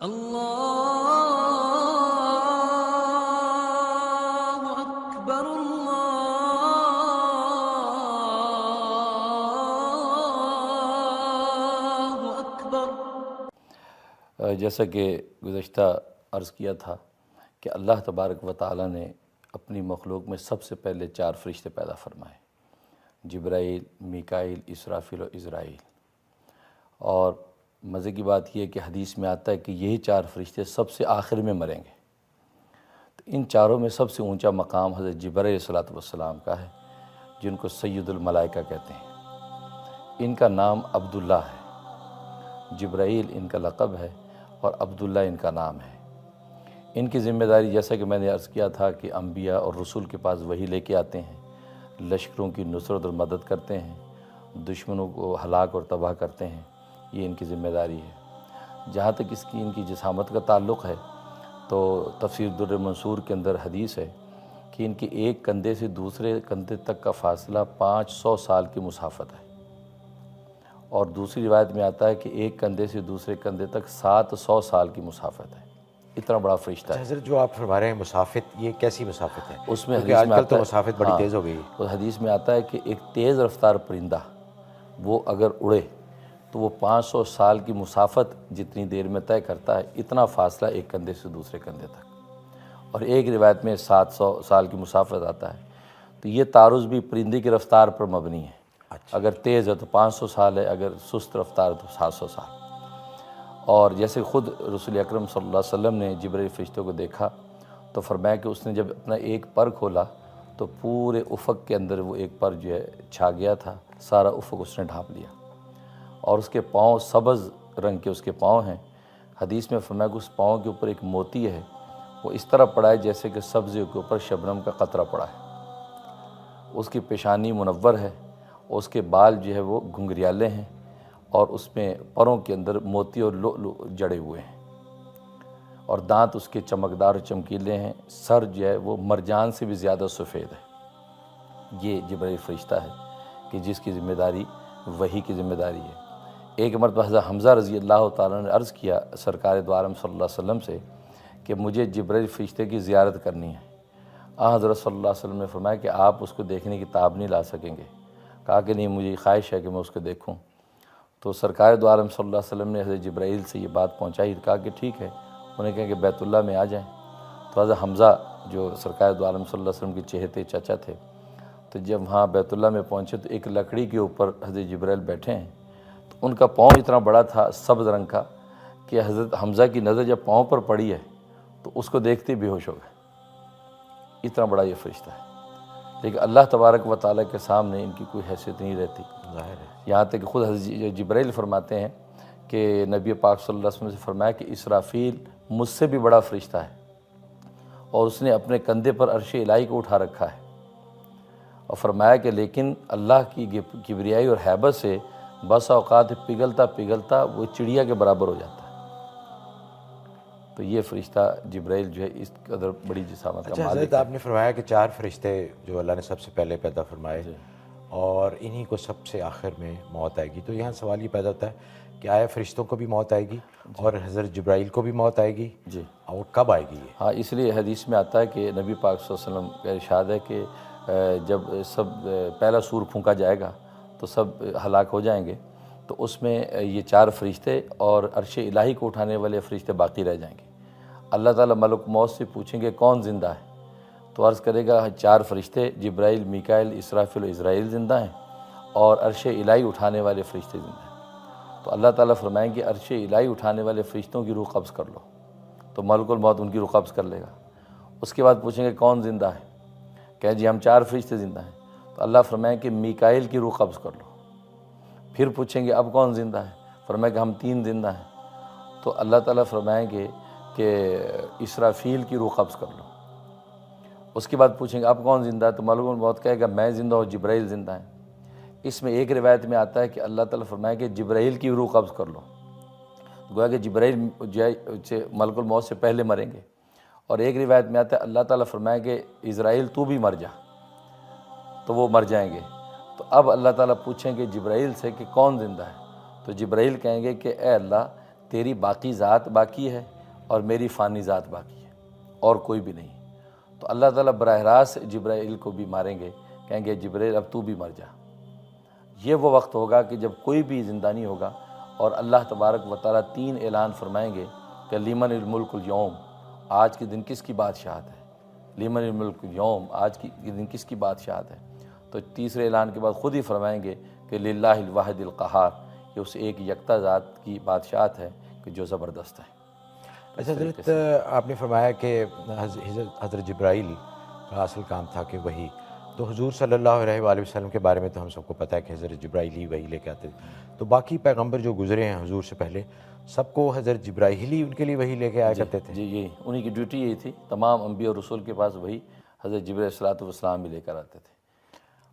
اللہ اکبر اللہ اکبر۔ جیسا کہ گزشتہ عرض کیا تھا کہ اللہ تبارک و تعالی نے اپنی مخلوق میں سب سے پہلے 4 فرشتے پیدا فرمائے، جبرائیل، میکائیل، اسرافیل و عزرائیل۔ اور مزے کی بات یہ ہے کہ حدیث میں آتا ہے کہ یہی 4 فرشتے سب سے آخر میں مریں گے۔ تو ان چاروں میں سب سے اونچا مقام حضرت جبرائیل علیہ السلام کا ہے، جن کو سید الملائکہ کہتے ہیں۔ ان کا نام عبداللہ ہے، جبرائیل ان کا لقب ہے اور عبداللہ ان کا نام ہے۔ ان کی ذمہ داری جیسا کہ میں نے عرض کیا تھا کہ انبیاء اور رسول کے پاس وحی لے کے آتے ہیں، لشکروں کی نصرت اور مدد کرتے ہیں، دشمنوں کو ہلاک اور تباہ کرتے ہیں، یہ ان کی ذمہ داری ہے۔ جہاں تک ان کی جسامت کا تعلق ہے تو تفسیر در منصور کے اندر حدیث ہے کہ ان کے ایک کندھے سے دوسرے کندھے تک کا فاصلہ 500 سال کی مسافت ہے، اور دوسری روایت میں آتا ہے کہ ایک کندھے سے دوسرے کندھے تک 700 سال کی مسافت ہے۔ اتنا بڑا فرشتہ ہے۔ حضرت جو آپ فرما رہے ہیں مسافت، یہ کیسی مسافت ہے؟ اس میں کیونکہ حدیث آج میں کل آتا تو ہے، مسافت بڑی تیز ہو گئی ہے۔ تو حدیث میں آتا ہے کہ ایک تیز رفتار پرندہ وہ اگر اڑے تو وہ 500 سال کی مسافت جتنی دیر میں طے کرتا ہے، اتنا فاصلہ ایک کندھے سے دوسرے کندھے تک، اور ایک روایت میں 700 سال کی مسافت آتا ہے۔ تو یہ تعارض بھی پرندے کی رفتار پر مبنی ہے، اگر تیز ہے تو 500 سال ہے، اگر سست رفتار تو 700 سال۔ اور جیسے خود رسول اکرم صلی اللہ علیہ وسلم نے جبرائیل فرشتے کو دیکھا تو فرمایا کہ اس نے جب اپنا ایک پر کھولا تو پورے افق کے اندر وہ ایک پر جو ہے چھا گیا تھا، سارا افق اس نے ڈھانپ لیا، اور اس کے پاؤں سبز رنگ کے اس کے پاؤں ہیں۔ حدیث میں فرمایا کہ اس پاؤں کے اوپر ایک موتی ہے، وہ اس طرح پڑا ہے جیسے کہ سبزے کے اوپر شبنم کا قطرہ پڑا ہے۔ اس کی پیشانی منور ہے، اس کے بال جو ہے وہ گھنگریالے ہیں، اور اس میں پروں کے اندر موتی اور لؤلؤ جڑے ہوئے ہیں، اور دانت اس کے چمکدار اور چمکیلے ہیں۔ سر جو ہے وہ مرجان سے بھی زیادہ سفید ہے۔ یہ جبرائیل فرشتہ ہے کہ جس کی ذمہ داری وحی کی ذمہ داری ہے۔ ایک مرتبہ حضرت حمزہ رضی اللہ تعالیٰ نے عرض کیا سرکار دو عالم صلی اللہ علیہ وسلم سے کہ مجھے جبرائیل فرشتے کی زیارت کرنی ہے۔ حضرت صلی اللہ علیہ وسلم نے فرمایا کہ آپ اس کو دیکھنے کی تاب نہیں لا سکیں گے۔ کہا کہ نہیں، مجھے خواہش ہے کہ میں اس کو دیکھوں۔ تو سرکار دو عالم صلی اللہ علیہ وسلم نے حضرت جبرائیل سے یہ بات پہنچائی، کہا کہ ٹھیک ہے، انہیں کہا کہ بیت اللہ میں آ جائیں۔ تو حضرت حمزہ جو سرکار دو عالم صلی اللہ علیہ وسلم کے چہتے چچا تھے، تو جب وہاں بیت اللہ میں پہنچے تو ایک لکڑی کے اوپر حضرت جبرائیل بیٹھے ہیں، تو ان کا پاؤں اتنا بڑا تھا سبز رنگ کا کہ حضرت حمزہ کی نظر جب پاؤں پر پڑی ہے تو اس کو دیکھتے بے ہوش ہو گئے۔ اتنا بڑا یہ فرشتہ ہے، لیکن اللہ تبارک و تعالیٰ کے سامنے ان کی کوئی حیثیت نہیں رہتی، ظاہر ہے۔ یہاں تک کہ خود حضرت جبرائیل فرماتے ہیں کہ نبی پاک صلی اللہ علیہ وسلم سے فرمایا کہ اسرافیل مجھ سے بھی بڑا فرشتہ ہے، اور اس نے اپنے کندھے پر عرش الہی کو اٹھا رکھا ہے، اور فرمایا کہ لیکن اللہ کی کبریائی اور ہیبت سے بس اوقات پگھلتا پگھلتا وہ چڑیا کے برابر ہو جاتا ہے۔ تو یہ فرشتہ جبرائیل جو ہے اس قدر بڑی جسامت کا اچھا مالک حضرت، ہے۔ آپ نے فرمایا کہ 4 فرشتے جو اللہ نے سب سے پہلے پیدا فرمائے، اور انہی کو سب سے آخر میں موت آئے گی۔ تو یہاں سوال یہ پیدا ہوتا ہے کہ آیا فرشتوں کو بھی موت آئے گی اور حضرت جبرائیل کو بھی موت آئے گی؟ جی اور کب آئے گی یہ؟ ہاں، اس لیے حدیث میں آتا ہے کہ نبی پاک صلی اللہ علیہ وسلم کا ارشاد ہے کہ جب سب پہلا سور پھونکا جائے گا تو سب ہلاک ہو جائیں گے، تو اس میں یہ 4 فرشتے اور عرش الہی کو اٹھانے والے فرشتے باقی رہ جائیں گے۔ اللہ تعالیٰ ملک موت سے پوچھیں گے کون زندہ ہے، تو عرض کرے گا 4 فرشتے جبرائیل، میکائیل، اسرافیل و عزرائیل زندہ ہیں، اور عرش الہی اٹھانے والے فرشتے زندہ ہیں۔ تو اللہ تعالیٰ فرمائیں گے عرش الہی اٹھانے والے فرشتوں کی روح قبض کر لو، تو ملک الموت ان کی روح قبض کر لے گا۔ اس کے بعد پوچھیں گے کون زندہ ہے، کہیں جی ہم 4 فرشتے زندہ ہیں، تو اللہ فرمائیں کہ میکائیل کی روح قبض کر لو۔ پھر پوچھیں گے اب کون زندہ ہے، فرمائیں کہ ہم 3 زندہ ہیں، تو اللہ تعالیٰ فرمائیں گے کہ اسرافیل کی روح قبض کر لو۔ اس کے بعد پوچھیں گے اب کون زندہ ہے، تو ملک الموت کہے گا میں زندہ ہوں، جبرائیل زندہ ہیں۔ اس میں ایک روایت میں آتا ہے کہ اللہ تعالیٰ فرمائے کہ جبرائیل کی روح قبض کر لو، گویا کہ جبرائیل جو ہے ملک الموت سے پہلے مریں گے۔ اور ایک روایت میں آتا ہے اللہ تعالیٰ فرمائے کہ اسرائیل تو بھی مر جا، تو وہ مر جائیں گے۔ تو اب اللہ تعالیٰ پوچھیں گے جبرائیل سے کہ کون زندہ ہے، تو جبرائیل کہیں گے کہ اے اللہ تیری باقی ذات باقی ہے اور میری فانی ذات باقی ہے اور کوئی بھی نہیں۔ تو اللہ تعالیٰ براہ راست جبرائیل کو بھی ماریں گے، کہیں گے جبرائیل اب تو بھی مر جا۔ یہ وہ وقت ہوگا کہ جب کوئی بھی زندہ نہیں ہوگا، اور اللہ تبارک و تعالیٰ 3 اعلان فرمائیں گے کہ لیمن الملک اليوم، آج کے دن کس کی بادشاہت ہے، لیمن الملک اليوم، آج کی دن کس کی بادشاہت ہے۔ تو تیسرے اعلان کے بعد خود ہی فرمائیں گے کہ للہ الواحد القہار، یہ اس ایک یکتا ذات کی بادشاہت ہے کہ جو زبردست ہے۔ اچھا حضرت، آپ نے فرمایا کہ حضرت جبرائیل کا اصل کام تھا کہ وہی، تو حضور صلی اللہ علیہ وآلہ وسلم کے بارے میں تو ہم سب کو پتہ ہے کہ حضرت جبرائیل ہی وہی لے کے آتے تھے، تو باقی پیغمبر جو گزرے ہیں حضور سے پہلے، سب کو حضرت جبرائیل ہی ان کے لیے وہی لے کے آیا کرتے تھے؟ جی، یہ انہی کی ڈیوٹی یہی تھی، تمام انبیاء اور رسول کے پاس وہی حضرت جبرائیل علیہ الصلوۃ والسلام بھی لے کر آتے تھے،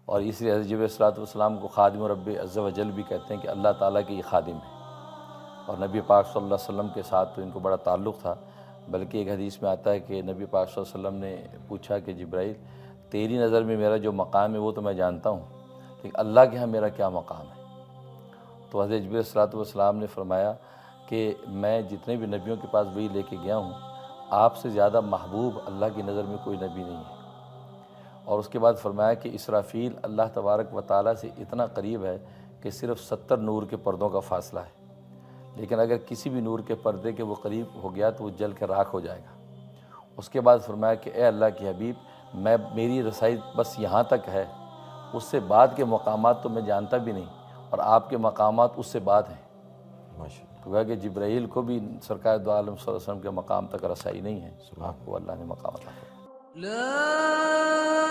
اور اس لیے حضرت جبرائیل علیہ الصلوۃ والسلام کو خادم رب عز و جل بھی کہتے ہیں کہ اللہ تعالیٰ کے یہ خادم ہیں۔ اور نبی پاک صلی اللہ علیہ وسلم کے ساتھ تو ان کو بڑا تعلق تھا، بلکہ ایک حدیث میں آتا ہے کہ نبی پاک صلی اللہ علیہ وسلم نے پوچھا کہ جبرائیل، تیری نظر میں میرا جو مقام ہے وہ تو میں جانتا ہوں، لیکن اللہ کے ہاں میرا کیا مقام ہے؟ تو حضرت جبرائیل علیہ الصلوۃ والسلام نے فرمایا کہ میں جتنے بھی نبیوں کے پاس وہی لے کے گیا ہوں، آپ سے زیادہ محبوب اللہ کی نظر میں کوئی نبی نہیں ہے۔ اور اس کے بعد فرمایا کہ اسرافیل اللہ تبارک و تعالیٰ سے اتنا قریب ہے کہ صرف 70 نور کے پردوں کا فاصلہ ہے، لیکن اگر کسی بھی نور کے پردے کے وہ قریب ہو گیا تو وہ جل کے راکھ ہو جائے گا۔ اس کے بعد فرمایا کہ اے اللہ کے حبیب، میری رسائی بس یہاں تک ہے، اس سے بعد کے مقامات تو میں جانتا بھی نہیں، اور آپ کے مقامات اس سے بعد ہیں۔ ماشاءاللہ۔ تو کہا کہ جبرائیل کو بھی سرکار دو عالم صلی اللہ علیہ وسلم کے مقام تک رسائی نہیں ہے، آپ کو اللہ نے مقام عطا کیا۔ لا